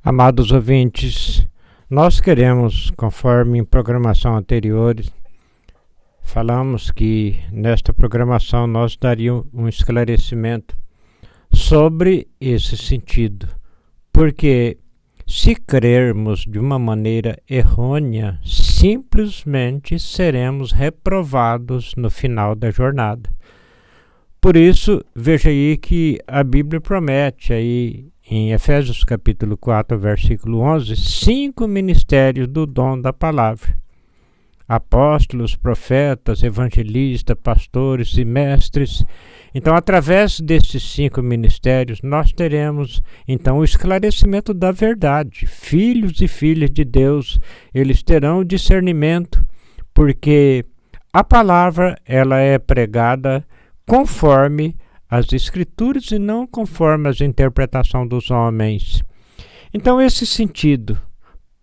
Amados ouvintes, nós queremos, conforme em programação anteriores, falamos que nesta programação nós daríamos um esclarecimento sobre esse sentido, porque se crermos de uma maneira errônea, simplesmente seremos reprovados no final da jornada. Por isso, veja aí que a Bíblia promete aí em Efésios capítulo 4, versículo 11, 5 ministérios do dom da palavra. Apóstolos, profetas, evangelistas, pastores e mestres. Então, através desses 5 ministérios, nós teremos, então, o esclarecimento da verdade. Filhos e filhas de Deus, eles terão discernimento, porque a palavra, ela é pregada conforme as Escrituras e não conforme as interpretações dos homens. Então, esse sentido,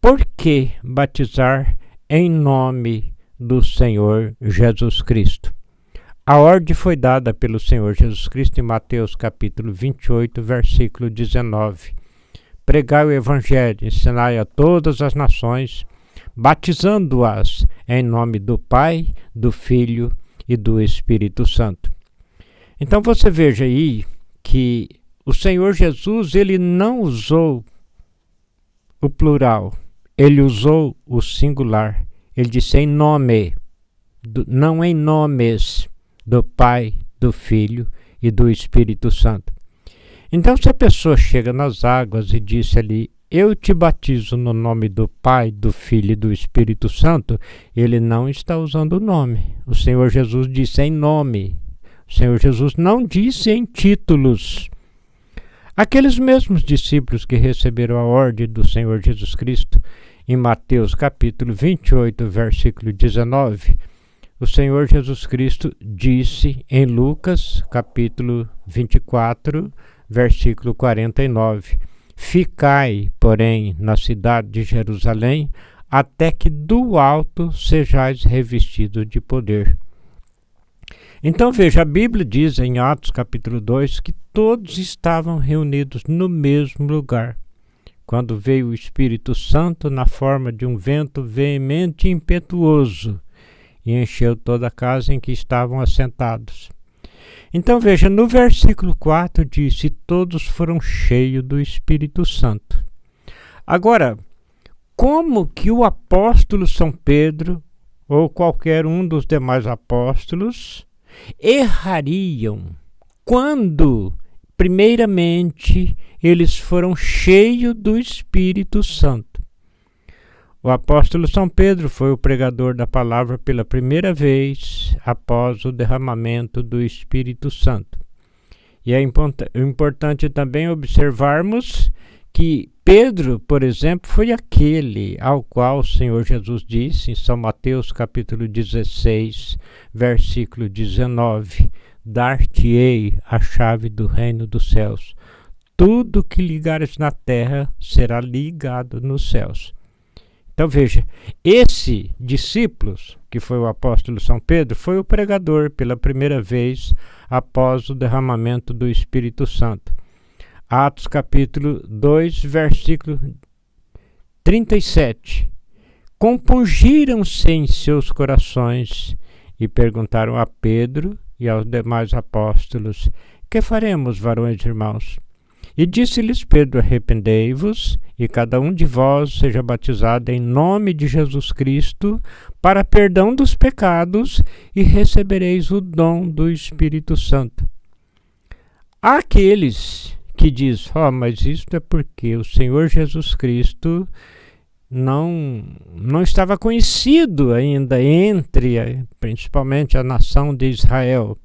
por que batizar em nome do Senhor Jesus Cristo? A ordem foi dada pelo Senhor Jesus Cristo em Mateus capítulo 28, versículo 19. Pregai o Evangelho, ensinai a todas as nações, batizando-as em nome do Pai, do Filho e do Espírito Santo. Então você veja aí que o Senhor Jesus, ele não usou o plural, ele usou o singular. Ele disse em nome, não em nomes do Pai, do Filho e do Espírito Santo. Então se a pessoa chega nas águas e disse ali, eu te batizo no nome do Pai, do Filho e do Espírito Santo, ele não está usando o nome. O Senhor Jesus disse em nome. O Senhor Jesus não disse em títulos. Aqueles mesmos discípulos que receberam a ordem do Senhor Jesus Cristo, em Mateus capítulo 28, versículo 19, o Senhor Jesus Cristo disse em Lucas capítulo 24, versículo 49, ficai, porém, na cidade de Jerusalém, até que do alto sejais revestidos de poder. Então veja, a Bíblia diz em Atos capítulo 2 que todos estavam reunidos no mesmo lugar, quando veio o Espírito Santo na forma de um vento veemente e impetuoso e encheu toda a casa em que estavam assentados. Então veja, no versículo 4 diz, e todos foram cheios do Espírito Santo. Agora, como que o apóstolo São Pedro ou qualquer um dos demais apóstolos errariam quando, primeiramente, eles foram cheios do Espírito Santo? O apóstolo São Pedro foi o pregador da palavra pela primeira vez após o derramamento do Espírito Santo. E é importante também observarmos que Pedro, por exemplo, foi aquele ao qual o Senhor Jesus disse em São Mateus capítulo 16, versículo 19, dar-te-ei a chave do reino dos céus. Tudo que ligares na terra será ligado nos céus. Então veja, esse discípulo, que foi o apóstolo São Pedro, foi o pregador pela primeira vez após o derramamento do Espírito Santo. Atos capítulo 2, versículo 37. Compungiram-se em seus corações e perguntaram a Pedro e aos demais apóstolos, que faremos, varões e irmãos? E disse-lhes Pedro, arrependei-vos, e cada um de vós seja batizado em nome de Jesus Cristo, para perdão dos pecados, e recebereis o dom do Espírito Santo. Aqueles que diz, mas isto é porque o Senhor Jesus Cristo não estava conhecido ainda entre, principalmente, a nação de Israel.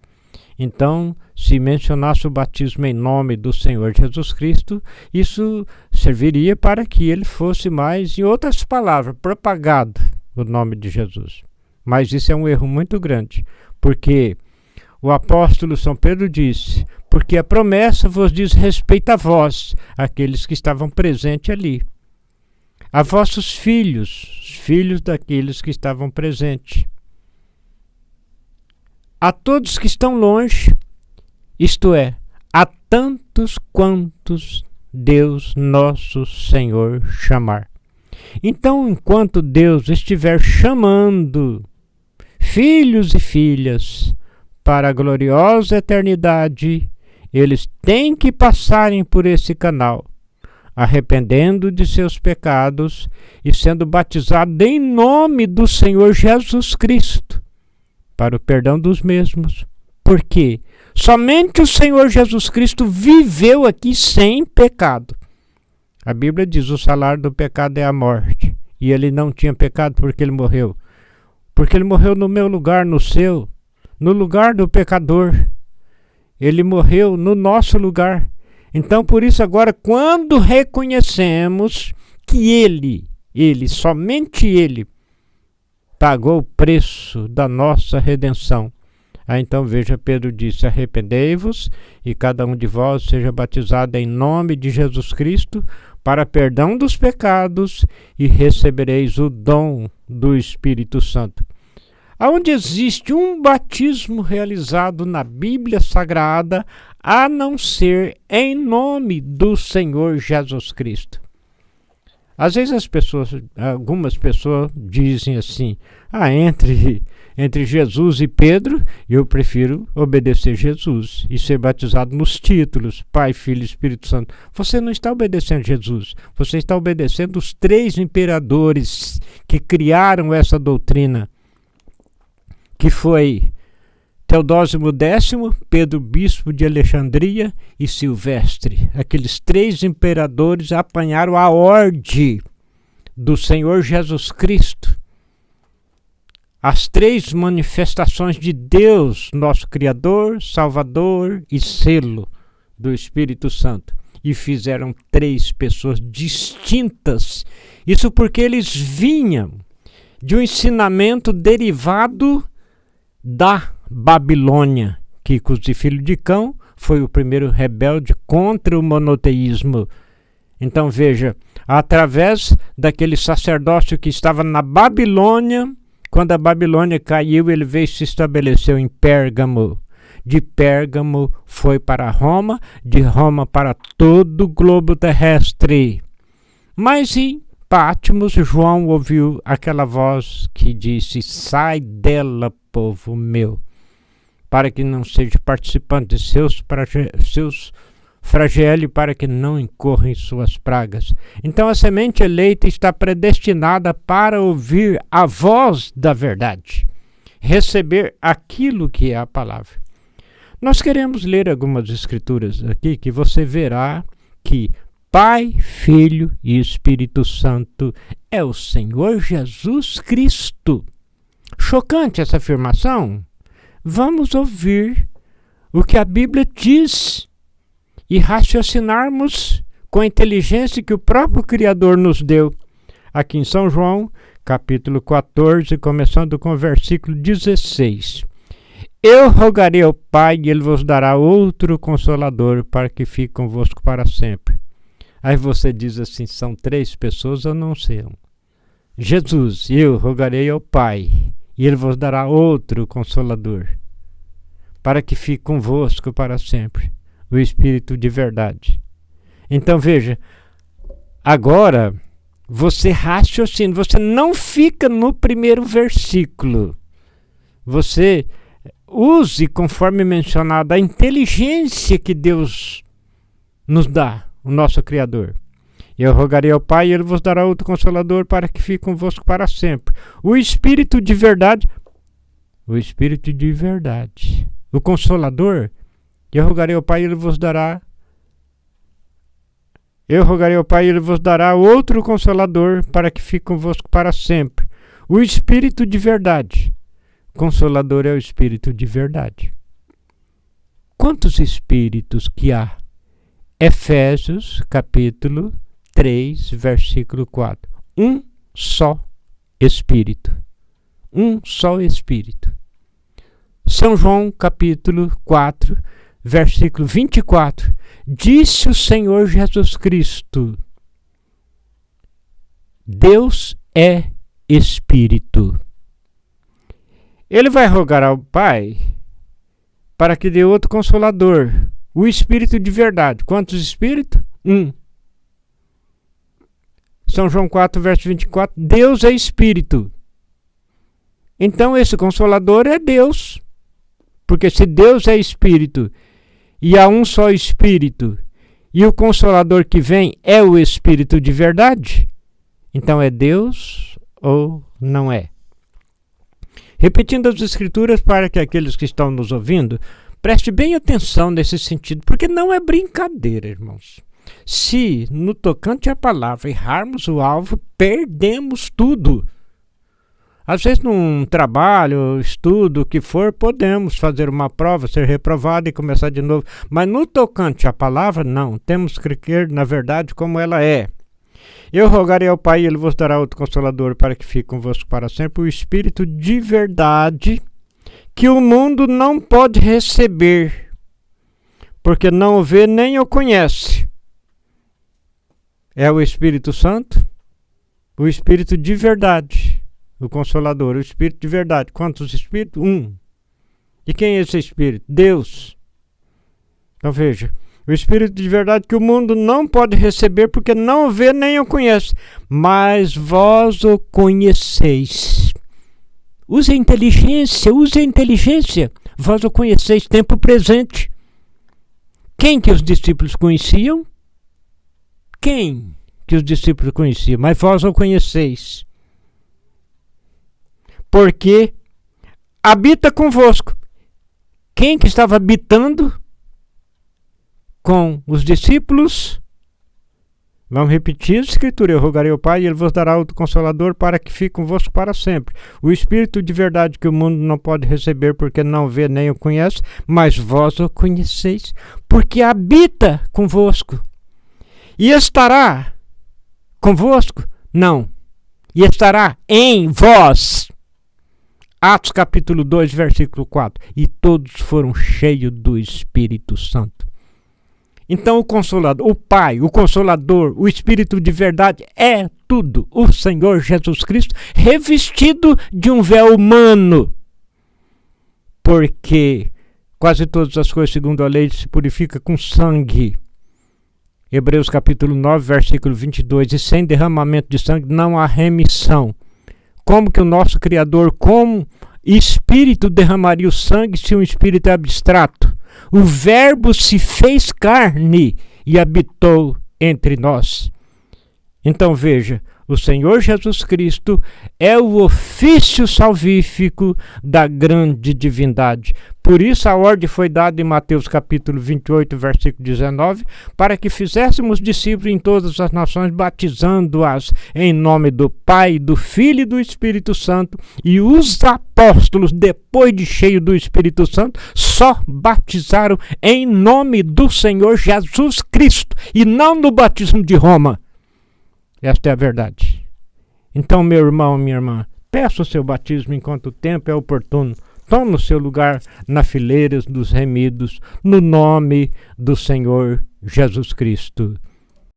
Então, se mencionasse o batismo em nome do Senhor Jesus Cristo, isso serviria para que ele fosse mais, em outras palavras, propagado o nome de Jesus. Mas isso é um erro muito grande, porque o apóstolo São Pedro disse, porque a promessa vos diz respeito a vós, aqueles que estavam presentes ali, a vossos filhos, os filhos daqueles que estavam presentes, a todos que estão longe, isto é, a tantos quantos Deus nosso Senhor chamar. Então, enquanto Deus estiver chamando filhos e filhas para a gloriosa eternidade, eles têm que passarem por esse canal, arrependendo de seus pecados e sendo batizados em nome do Senhor Jesus Cristo, para o perdão dos mesmos. Por quê? Somente o Senhor Jesus Cristo viveu aqui sem pecado. A Bíblia diz: o salário do pecado é a morte. E ele não tinha pecado porque ele morreu. Porque ele morreu no meu lugar, no seu, no lugar do pecador. Ele morreu no nosso lugar. Então, por isso agora, quando reconhecemos que ele, somente ele, pagou o preço da nossa redenção. Aí então veja, Pedro disse: arrependei-vos e cada um de vós seja batizado em nome de Jesus Cristo para perdão dos pecados e recebereis o dom do Espírito Santo. Aonde existe um batismo realizado na Bíblia Sagrada, a não ser em nome do Senhor Jesus Cristo. Às vezes algumas pessoas dizem assim: entre Jesus e Pedro, eu prefiro obedecer Jesus e ser batizado nos títulos, Pai, Filho e Espírito Santo. Você não está obedecendo Jesus, você está obedecendo os 3 imperadores que criaram essa doutrina, que foi Teodósio X, Pedro Bispo de Alexandria e Silvestre. Aqueles 3 imperadores apanharam a ordem do Senhor Jesus Cristo, as 3 manifestações de Deus, nosso Criador, Salvador e selo do Espírito Santo. E fizeram 3 pessoas distintas. Isso porque eles vinham de um ensinamento derivado da Babilônia, que com os filhos de Cão foi o primeiro rebelde contra o monoteísmo. Então veja, através daquele sacerdócio que estava na Babilônia, quando a Babilônia caiu, ele veio e se estabeleceu em Pérgamo. De Pérgamo foi para Roma, de Roma para todo o globo terrestre. Mas em Patmos, João ouviu aquela voz que disse: sai dela, povo meu, para que não seja participante de seus flagelo, para que não incorra em suas pragas. Então a semente eleita está predestinada para ouvir a voz da verdade, receber aquilo que é a palavra. Nós queremos ler algumas escrituras aqui que você verá que Pai, Filho e Espírito Santo é o Senhor Jesus Cristo. Chocante essa afirmação? Vamos ouvir o que a Bíblia diz e raciocinarmos com a inteligência que o próprio Criador nos deu. Aqui em São João, capítulo 14, começando com o versículo 16. Eu rogarei ao Pai e Ele vos dará outro Consolador para que fique convosco para sempre. Aí você diz assim: são 3 pessoas ou não são? Jesus: eu rogarei ao Pai e Ele vos dará outro Consolador para que fique convosco para sempre, o Espírito de verdade. Então veja, agora você raciocina, você não fica no primeiro versículo. Você use, conforme mencionado, a inteligência que Deus nos dá, o nosso Criador. Eu rogarei ao Pai e Ele vos dará outro Consolador para que fique convosco para sempre. O Espírito de verdade, o Espírito de verdade, o Consolador. Eu rogarei ao Pai e Ele vos dará outro Consolador para que fique convosco para sempre. O Espírito de verdade. Consolador é o Espírito de verdade. Quantos Espíritos que há? Efésios, capítulo 3, versículo 4. Um só Espírito. Um só Espírito. São João, capítulo 4, versículo 24. Disse o Senhor Jesus Cristo: Deus é Espírito. Ele vai rogar ao Pai para que dê outro Consolador, o Espírito de verdade. Quantos Espíritos? Um São João 4, verso 24, Deus é Espírito. Então esse Consolador é Deus. Porque se Deus é Espírito e há um só Espírito, e o Consolador que vem é o Espírito de verdade, então é Deus ou não é? Repetindo as Escrituras para que aqueles que estão nos ouvindo preste bem atenção nesse sentido, porque não é brincadeira, irmãos. Se no tocante à palavra errarmos o alvo, perdemos tudo. Às vezes num trabalho, estudo, o que for, podemos fazer uma prova, ser reprovado e começar de novo. Mas no tocante à palavra, não. Temos que crer na verdade como ela é. Eu rogarei ao Pai e Ele vos dará outro Consolador para que fique convosco para sempre, o Espírito de verdade que o mundo não pode receber, porque não o vê nem o conhece. É o Espírito Santo, o Espírito de verdade. O Consolador, o Espírito de verdade. Quantos Espíritos? Um. E quem é esse Espírito? Deus. Então veja, o Espírito de verdade que o mundo não pode receber porque não o vê nem o conhece. Mas vós o conheceis. Use a inteligência. Vós o conheceis, tempo presente. Quem que os discípulos conheciam? Quem que os discípulos conheciam? Mas vós o conheceis. Porque habita convosco. Quem que estava habitando com os discípulos? Vamos repetir a Escritura. Eu rogarei ao Pai e Ele vos dará outro Consolador para que fique convosco para sempre. O Espírito de verdade que o mundo não pode receber porque não vê nem o conhece, mas vós o conheceis, porque habita convosco. E estará convosco? Não. E estará em vós. Atos capítulo 2, versículo 4. E todos foram cheios do Espírito Santo. Então o Consolador, o Pai, o Consolador, o Espírito de verdade é tudo. O Senhor Jesus Cristo revestido de um véu humano. Porque quase todas as coisas segundo a lei se purifica com sangue. Hebreus capítulo 9, versículo 22. E sem derramamento de sangue não há remissão. Como que o nosso Criador, como Espírito, derramaria o sangue se um Espírito é abstrato? O Verbo se fez carne e habitou entre nós. Então veja, o Senhor Jesus Cristo é o ofício salvífico da grande divindade. Por isso a ordem foi dada em Mateus capítulo 28, versículo 19, para que fizéssemos discípulos em todas as nações, batizando-as em nome do Pai, do Filho e do Espírito Santo. E os apóstolos, depois de cheio do Espírito Santo, só batizaram em nome do Senhor Jesus Cristo, e não no batismo de Roma. Esta é a verdade. Então, meu irmão, minha irmã, peça o seu batismo enquanto o tempo é oportuno. Tome o seu lugar na fileira dos remidos, no nome do Senhor Jesus Cristo.